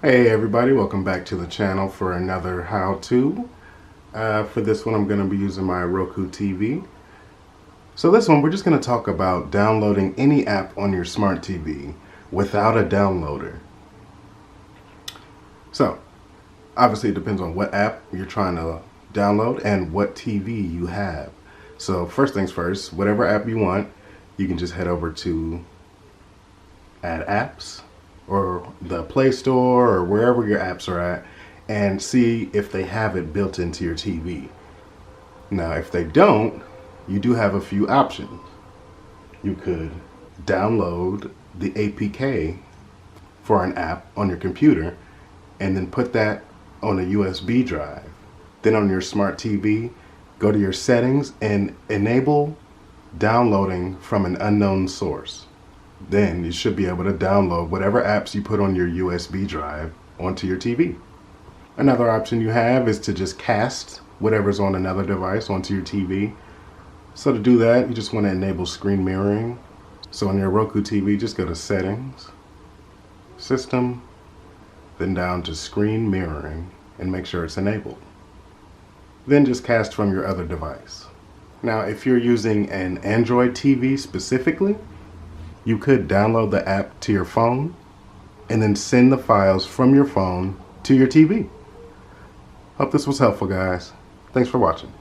Hey everybody, welcome back to the channel for another how-to. For this one I'm going to be using my Roku TV. So this one we're just going to talk about downloading any app on your smart TV without a downloader. So obviously it depends on what app you're trying to download and what TV you have. So first things first, whatever app you want, you can just head over to Add Apps or the Play Store or wherever your apps are at and see if they have it built into your TV. Now, if they don't, you do have a few options. You could download the APK for an app on your computer and then put that on a USB drive. Then on your smart TV, go to your settings and enable downloading from an unknown source. Then you should be able to download whatever apps you put on your USB drive onto your TV. Another option you have is to just cast whatever's on another device onto your TV. So to do that, you just want to enable screen mirroring. So on your Roku TV, just go to Settings, System, then down to Screen Mirroring and make sure it's enabled. Then just cast from your other device. Now, if you're using an Android TV specifically, you could download the app to your phone and then send the files from your phone to your TV. Hope this was helpful, guys. Thanks for watching.